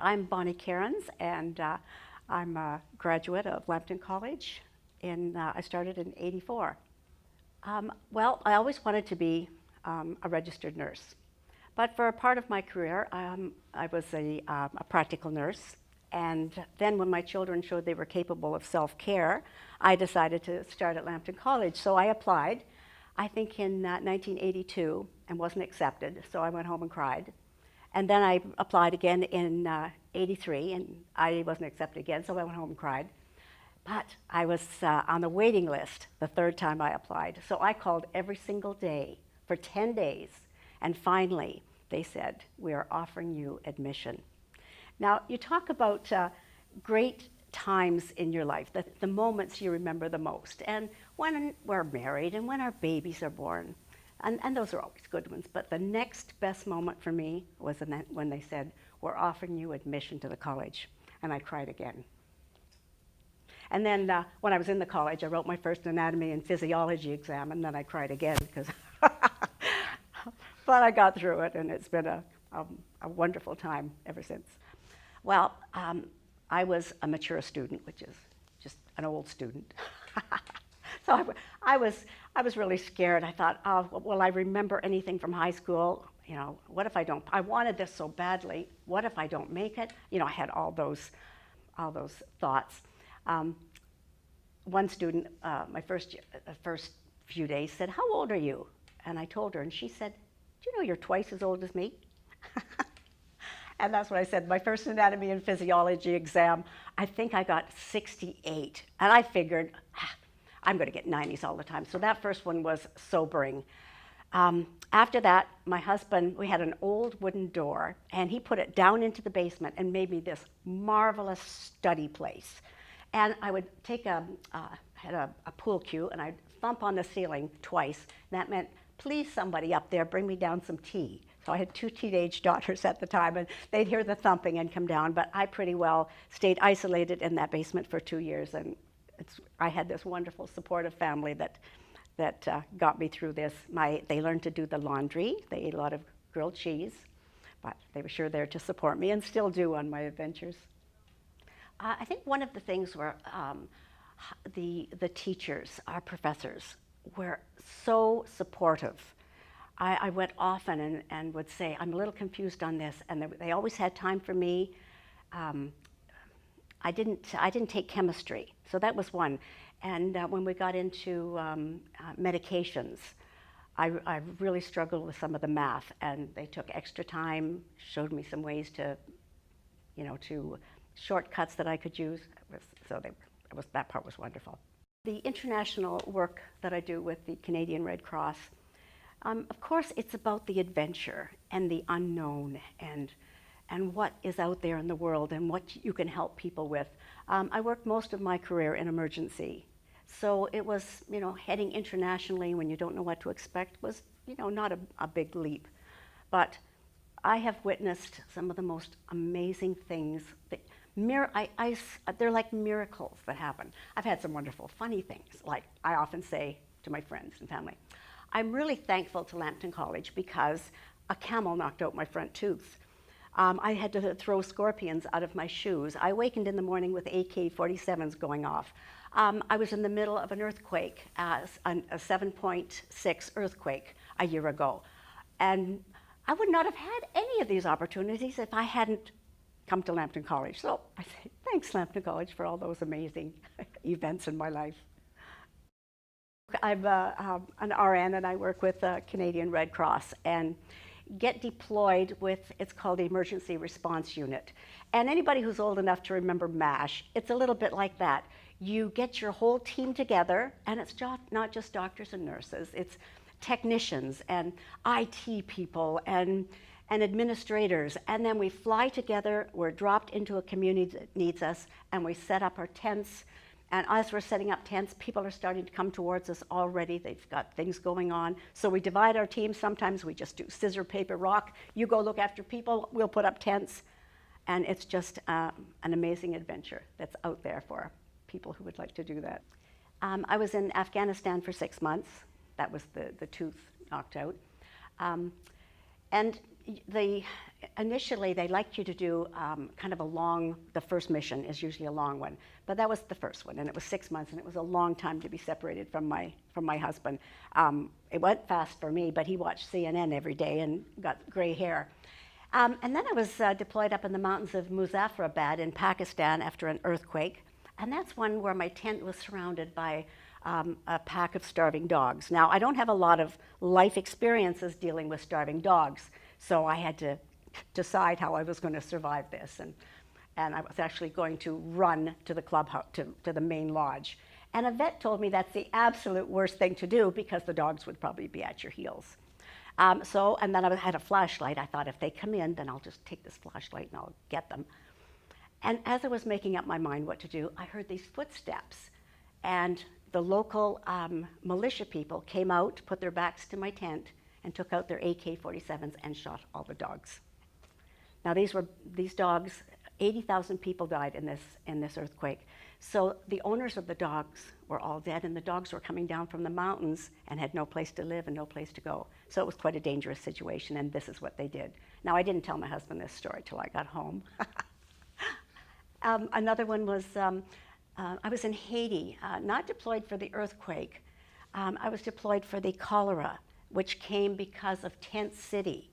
I'm Bonnie Kearns, and I'm a graduate of Lambton College. I started in '84. Well, I always wanted to be a registered nurse, but for a part of my career, I was a practical nurse. And then when my children showed they were capable of self-care, I decided to start at Lambton College. So I applied, I think in 1982, and wasn't accepted, so I went home and cried. And then I applied again in '83, and I wasn't accepted again, so I went home and cried. But I was on the waiting list the third time I applied. So I called every single day for 10 days, and finally they said, "We are offering you admission." Now, you talk about great times in your life, the moments you remember the most, and when we're married and when our babies are born. And those are always good ones. But the next best moment for me was when they said, "We're offering you admission to the college." And I cried again. And then when I was in the college, I wrote my first anatomy and physiology exam, and then I cried again because, but I got through it, and it's been a wonderful time ever since. Well, I was a mature student, which is just an old student. So I was really scared. I thought, oh, will I remember anything from high school? You know, what if I don't? I wanted this so badly. What if I don't make it? You know, I had all those thoughts. One student, my first few days, said, "How old are you?" And I told her, and she said, "Do you know you're twice as old as me?" And that's what I said. My first anatomy and physiology exam, I think I got 68. And I figured, I'm going to get 90s all the time. So that first one was sobering. After that, my husband, we had an old wooden door, and he put it down into the basement and made me this marvelous study place. And I would take had a pool cue, and I'd thump on the ceiling twice. And that meant, "Please, somebody up there, bring me down some tea." So I had 2 teenage daughters at the time, and they'd hear the thumping and come down. But I pretty well stayed isolated in that basement for 2 years, and I had this wonderful supportive family that got me through this. They learned to do the laundry. They ate a lot of grilled cheese, but they were sure there to support me, and still do on my adventures. I think one of the things were the teachers, our professors, were so supportive. I went often and would say, "I'm a little confused on this," and they always had time for me. I didn't take chemistry, so that was one. And when we got into medications, I really struggled with some of the math, and they took extra time, showed me some ways to shortcuts that I could use. That part was wonderful. The international work that I do with the Canadian Red Cross, of course, it's about the adventure and the unknown and what is out there in the world and what you can help people with. I worked most of my career in emergency. So it was, heading internationally when you don't know what to expect was, not a big leap. But I have witnessed some of the most amazing things. They're like miracles that happen. I've had some wonderful, funny things. Like I often say to my friends and family, I'm really thankful to Lambton College because a camel knocked out my front tooth. I had to throw scorpions out of my shoes. I awakened in the morning with AK-47s going off. I was in the middle of an earthquake, a 7.6 earthquake a year ago. And I would not have had any of these opportunities if I hadn't come to Lambton College. So I say, thanks, Lambton College, for all those amazing events in my life. I'm an RN, and I work with the Canadian Red Cross and get deployed with, it's called the Emergency Response Unit. And anybody who's old enough to remember MASH, it's a little bit like that. You get your whole team together, and it's not just doctors and nurses, it's technicians and IT people and administrators. And then we fly together, we're dropped into a community that needs us, and we set up our tents. And as we're setting up tents, people are starting to come towards us already. They've got things going on. So we divide our teams. Sometimes we just do scissor, paper, rock. You go look after people, we'll put up tents. And it's just an amazing adventure that's out there for people who would like to do that. I was in Afghanistan for 6 months. That was the tooth knocked out. And initially they like you to do kind of a long, the first mission is usually a long one, but that was the first one, and it was 6 months, and it was a long time to be separated from my husband. It went fast for me, but he watched CNN every day and got gray hair. And then I was deployed up in the mountains of Muzaffarabad in Pakistan after an earthquake, and that's one where my tent was surrounded by a pack of starving dogs. Now, I don't have a lot of life experiences dealing with starving dogs, so I had to decide how I was going to survive this. And I was actually going to run to the clubhouse, to the main lodge. And a vet told me that's the absolute worst thing to do because the dogs would probably be at your heels. And then I had a flashlight. I thought if they come in, then I'll just take this flashlight and I'll get them. And as I was making up my mind what to do, I heard these footsteps. And the local militia people came out, put their backs to my tent, and took out their AK-47s and shot all the dogs. Now these dogs, 80,000 people died in this earthquake. So the owners of the dogs were all dead, and the dogs were coming down from the mountains and had no place to live and no place to go. So it was quite a dangerous situation, and this is what they did. Now, I didn't tell my husband this story till I got home. Another one was, I was in Haiti, not deployed for the earthquake. I was deployed for the cholera, which came because of tent city,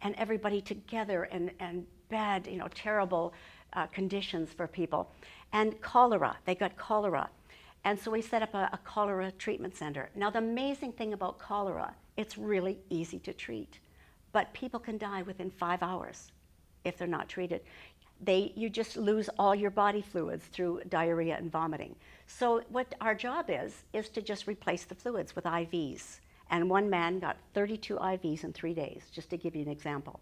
and everybody together and bad, terrible conditions for people. And cholera, they got cholera. And so we set up a cholera treatment center. Now, the amazing thing about cholera, it's really easy to treat, but people can die within 5 hours if they're not treated. You just lose all your body fluids through diarrhea and vomiting. So what our job is to just replace the fluids with IVs. And one man got 32 IVs in 3 days, just to give you an example.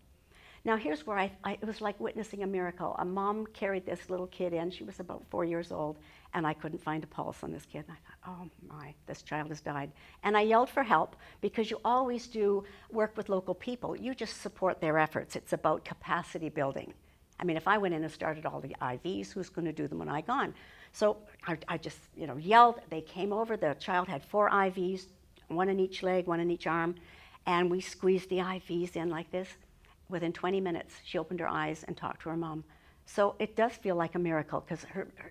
Now here's where it was like witnessing a miracle. A mom carried this little kid in. She was about 4 years old, and I couldn't find a pulse on this kid. And I thought, oh my, this child has died. And I yelled for help, because you always do work with local people. You just support their efforts. It's about capacity building. I mean, if I went in and started all the IVs, who's going to do them when I'm gone? So I just, yelled. They came over. The child had 4 IVs, 1 in each leg, 1 in each arm, and we squeezed the IVs in like this. Within 20 minutes, she opened her eyes and talked to her mom. So it does feel like a miracle, because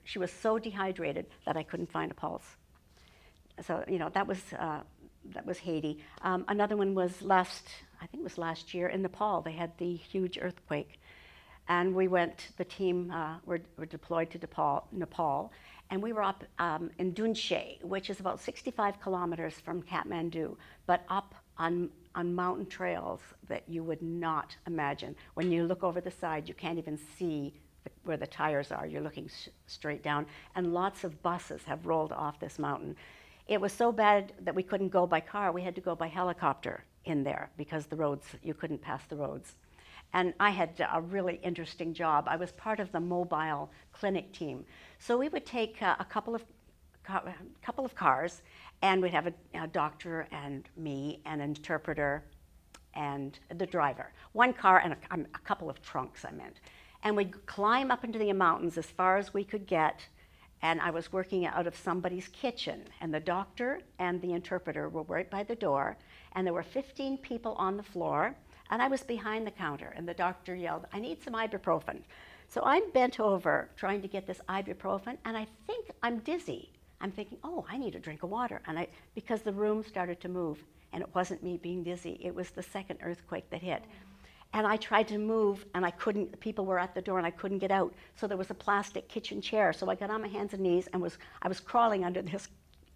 she was so dehydrated that I couldn't find a pulse. So, that was Haiti. Another one was I think it was last year in Nepal. They had the huge earthquake. And the team were deployed to Nepal, and we were up in Dunche, which is about 65 kilometers from Kathmandu, but up on mountain trails that you would not imagine. When you look over the side, you can't even see where the tires are. You're looking straight down, and lots of buses have rolled off this mountain. It was so bad that we couldn't go by car. We had to go by helicopter in there, because the roads, you couldn't pass the roads. And I had a really interesting job. I was part of the mobile clinic team. So we would take a couple of cars, and we'd have a doctor and me and an interpreter and the driver. One car and a couple of trunks, I meant. And we'd climb up into the mountains as far as we could get, and I was working out of somebody's kitchen. And the doctor and the interpreter were right by the door, and there were 15 people on the floor. And I was behind the counter, and the doctor yelled, "I need some ibuprofen." So I'm bent over trying to get this ibuprofen, and I think I'm dizzy. I'm thinking, oh, I need a drink of water. And because the room started to move, and it wasn't me being dizzy, it was the second earthquake that hit. And I tried to move, and I couldn't. People were at the door, and I couldn't get out. So there was a plastic kitchen chair. So I got on my hands and knees, and I was crawling under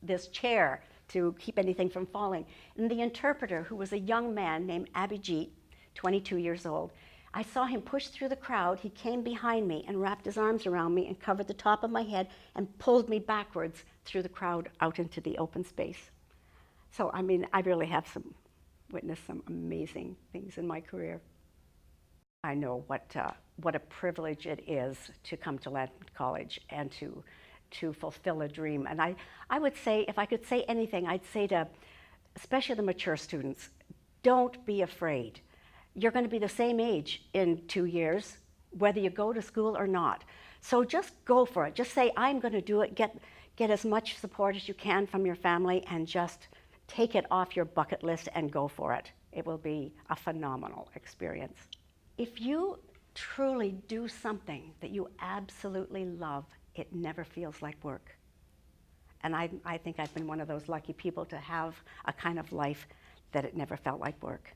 this chair to keep anything from falling. And the interpreter, who was a young man named Abhijit, 22 years old, I saw him push through the crowd. He came behind me and wrapped his arms around me and covered the top of my head and pulled me backwards through the crowd out into the open space. So, I mean, I really have witnessed some amazing things in my career. I know what a privilege it is to come to Lambton College and to fulfill a dream. And I would say, if I could say anything, I'd say to, especially the mature students, don't be afraid. You're going to be the same age in 2 years, whether you go to school or not. So just go for it. Just say, I'm going to do it. Get as much support as you can from your family, and just take it off your bucket list and go for it. It will be a phenomenal experience. If you truly do something that you absolutely love, it never feels like work. And I think I've been one of those lucky people to have a kind of life that it never felt like work.